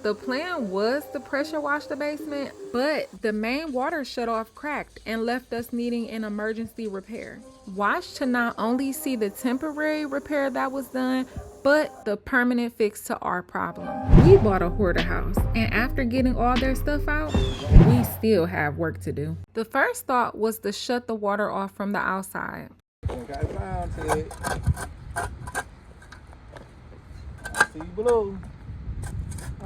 The plan was to pressure wash the basement, but the main water shutoff cracked and left us needing an emergency repair. Watch to not only see the temporary repair that was done, but the permanent fix to our problem. We bought a hoarder house, and after getting all their stuff out, we still have work to do. The first thought was to shut the water off from the outside. I see you below.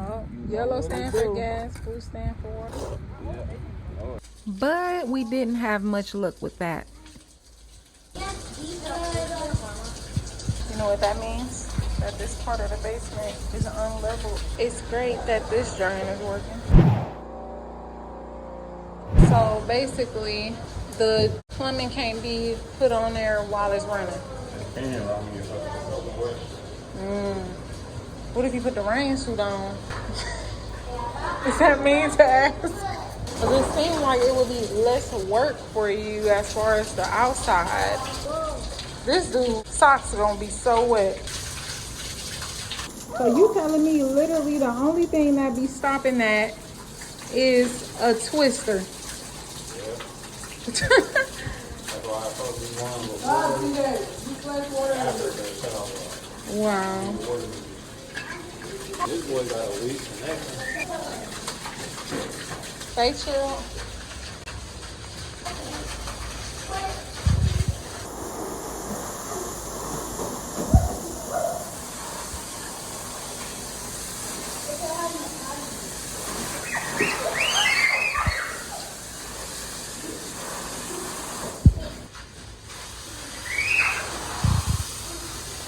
Oh, yellow stand for gas, blue stand for water. Yeah. But we didn't have much luck with that. You know what that means? That this part of the basement is unleveled. It's great that this drain is working. So basically, the plumbing can't be put on there while it's running. What if you put the rain suit on? Is that mean to ask? Because it seems like it would be less work for you as far as the outside. This dude's socks are gonna be so wet. So you telling me literally the only thing that be stopping that is a twister? That's why I told you one. Wow. This boy got a weak connection. Stay chill.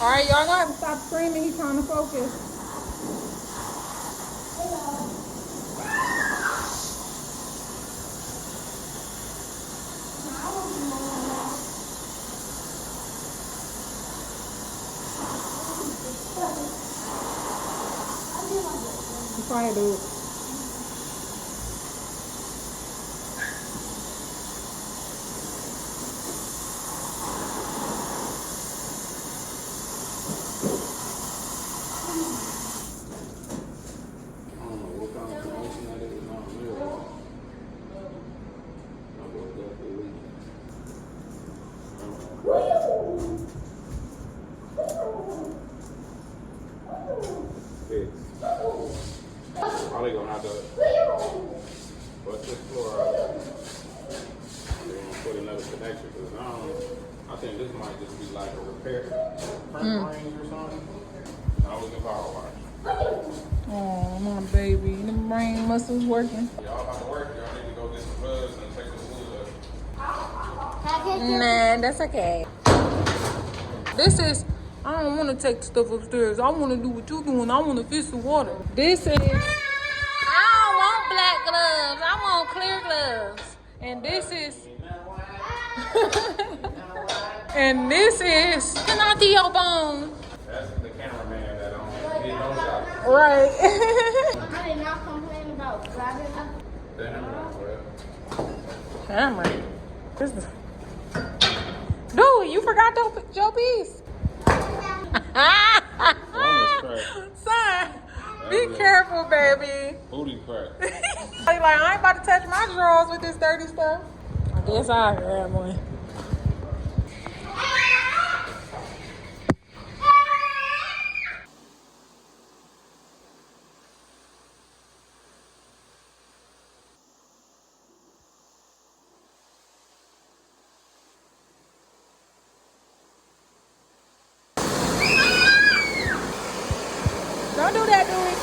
All right, y'all gonna have to stop screaming. He's trying to focus. Quiet, dude. Probably gonna have to bust this floor out. They're gonna put another connection because I think this might just be like a repair front range or something. Now we can power wash. Oh, my baby. The brain muscles working. Y'all about to work, y'all need to go get some bugs and take the wood up. Nah, that's okay. This is, I don't want to take the stuff upstairs. I want to do what you're doing. I want to fish the water. This is, I don't want black gloves. I want clear gloves. And this is, and this is, not the your bone. That's the cameraman that don't get no shot. Right. I did not complain about grabbing up. Camera. This is, dude, you forgot your piece. Son, be careful, baby. Booty crack. Like, I ain't about to touch my drawers with this dirty stuff. I guess I'll grab one. Don't do that, Dewey.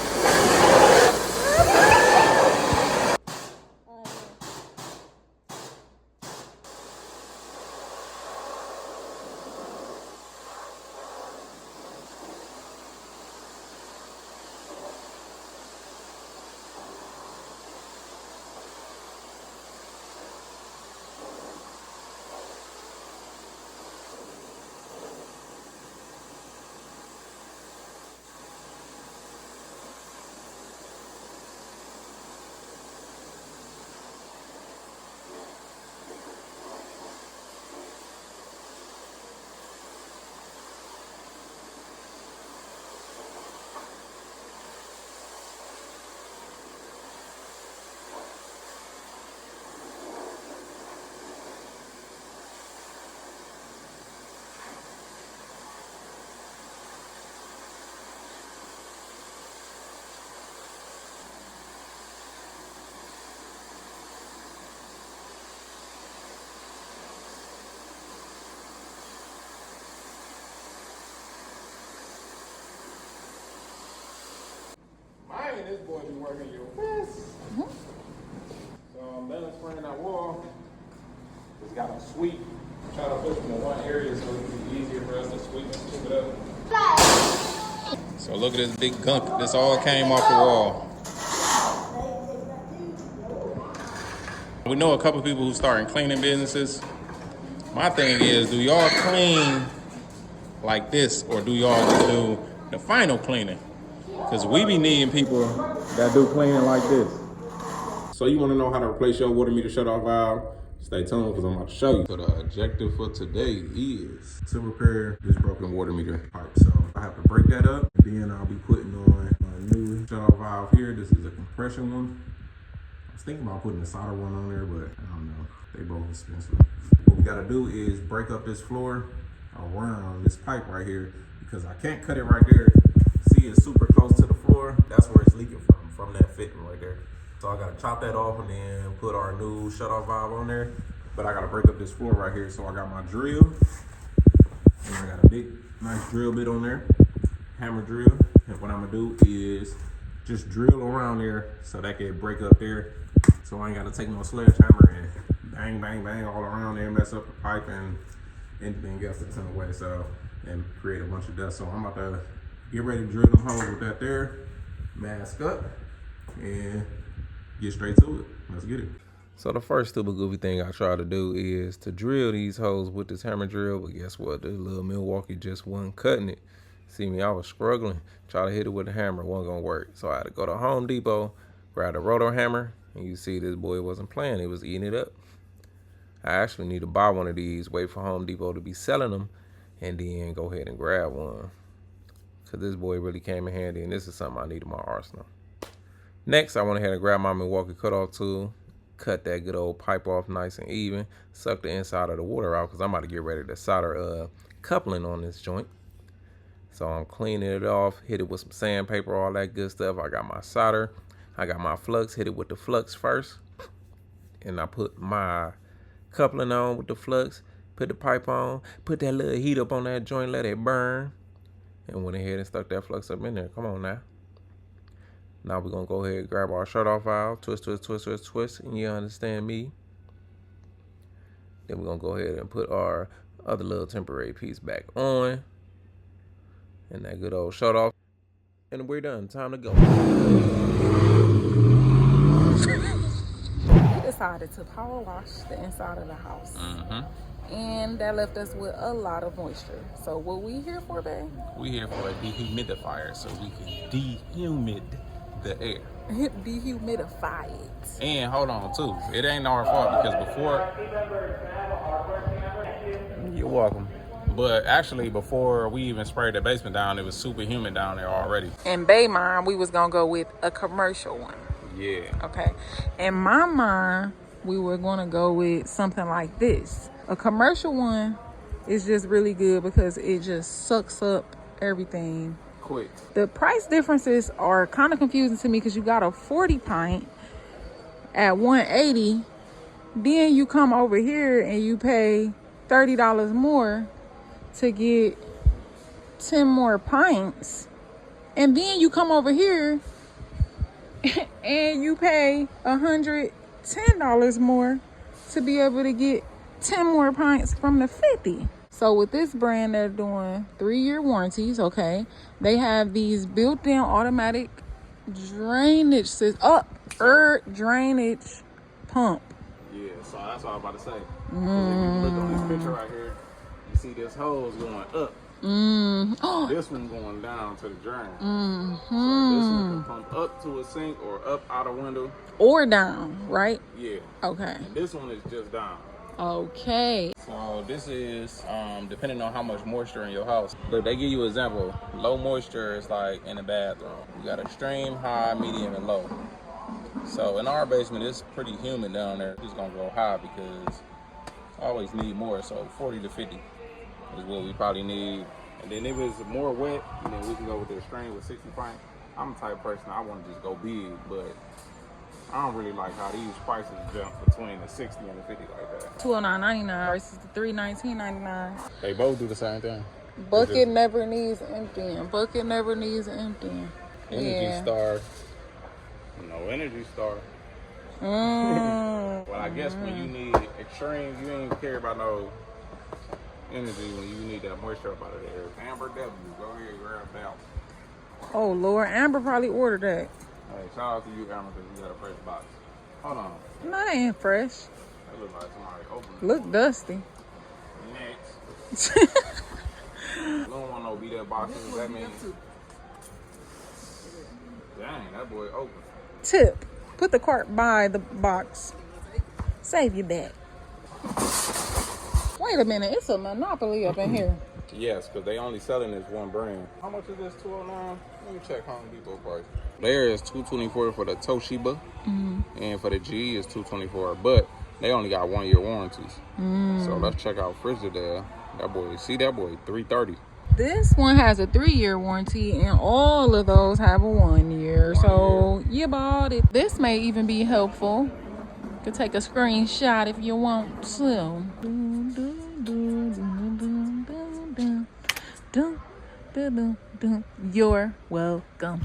this boy be working your best. So I'm done spraying that wall. Just got to sweep. Try to push them in one area so it can be easier for us to sweep and scoop it up. So look at this big gunk. This all came off the wall. We know a couple people who starting cleaning businesses. My thing is, do y'all clean like this or do y'all just do the final cleaning? Because we be needing people that do cleaning like this. So you want to know how to replace your water meter shutoff valve? Stay tuned because I'm about to show you. So the objective for today is to repair this broken water meter pipe. So I have to break that up. Then I'll be putting on a new shutoff valve here. This is a compression one. I was thinking about putting a solder one on there, but I don't know. They both expensive. What we got to do is break up this floor around this pipe right here because I can't cut it right there. See, it's super close to the floor. That's where it's leaking from that fitting right there. So I gotta chop that off and then put our new shutoff valve on there. But I gotta break up this floor right here. So I got my drill. And I got a big, nice drill bit on there. Hammer drill. And what I'm gonna do is just drill around there so that can break up there. So I ain't gotta take no sledgehammer and bang, bang, bang all around there, mess up the pipe and anything else that's in the way. So, and create a bunch of dust. So I'm about to get ready to drill them holes with that there. Mask up and get straight to it. Let's get it. So the first stupid goofy thing I try to do is to drill these holes with this hammer drill, but guess what? The little Milwaukee just wasn't cutting it. See me, I was struggling. Try to hit it with the hammer, wasn't gonna work. So I had to go to Home Depot, grab a rotor hammer, and you see this boy wasn't playing, he was eating it up. I actually need to buy one of these, wait for Home Depot to be selling them, and then go ahead and grab one. Cause this boy really came in handy, and this is something I need in my arsenal. Next, I went ahead and grabbed my Milwaukee cutoff tool, cut that good old pipe off nice and even, suck the inside of the water out because I'm about to get ready to solder coupling on this joint. So I'm cleaning it off, hit it with some sandpaper, all that good stuff. I got my solder, I got my flux, hit it with the flux first. And I put my coupling on with the flux, put the pipe on, put that little heat up on that joint, let it burn. And went ahead and stuck that flux up in there. Come on now. Now we're gonna go ahead and grab our shutoff valve, twist, twist, twist, twist, twist, and you understand me. Then we're gonna go ahead and put our other little temporary piece back on. And that good old shutoff. And we're done, time to go. We decided to power wash the inside of the house. And that left us with a lot of moisture. So what we here for, babe? We here for a dehumidifier so we can dehumid the air. Dehumidify it. And hold on too, it ain't our fault because before, you're welcome. But actually before we even sprayed the basement down, it was super humid down there already. In Bay mind, we was gonna go with a commercial one. Yeah. Okay. In my mind, we were gonna go with something like this. A commercial one is just really good because it just sucks up everything Quick. The price differences are kind of confusing to me because you got a 40 pint at $180. Then you come over here and you pay $30 more to get 10 more pints. And then you come over here and you pay $110 more to be able to get 10 more pints from the 50. So with this brand, they're doing 3-year warranties, okay? They have these built-in automatic drainage drainage pump. Yeah, so that's what I was about to say. If you look on this picture right here, you see this hose going up. This one going down to the drain. So this one can pump up to a sink or up out a window. Or down, right? Yeah. Okay. And this one is just down. Okay. So this is depending on how much moisture in your house. Look, they give you an example. Low moisture is like in the bathroom. You got extreme, high, medium, and low. So in our basement, it's pretty humid down there. It's gonna go high because I always need more. So 40 to 50 is what we probably need. And then if it's more wet, then we can go with the extreme with 60 pint. I'm the type of person I want to just go big, but I don't really like how these prices jump between the 60 and the 50 like that. $209.99 versus the $319.99. They both do the same thing. Bucket never needs emptying. Bucket never needs emptying. Energy Star No Energy Star. Mm. Well, I guess when you need extreme, you ain't care about no energy when you need that moisture up out of there. Amber W, go ahead and grab that one. Oh Lord, Amber probably ordered that. Hey, shout out to you, Amber, because you got a fresh box. Hold on. No, that ain't fresh. That look like somebody opened it. Look dusty. Next. You don't want no beat up boxes. That means. Dang, that boy open. Tip. Put the cart by the box. Save your back. Wait a minute, it's a monopoly up in here. Yes, because they only selling this one brand. How much is this? $209? Let me check Home Depot price. There is $224 for the Toshiba, and for the G is $224. But they only got 1 year warranties. So let's check out Frigidaire. That boy, see that boy, $330. This one has a 3-year warranty, and all of those have a 1 year. So you bought it. This may even be helpful. You can take a screenshot if you want to. You're welcome.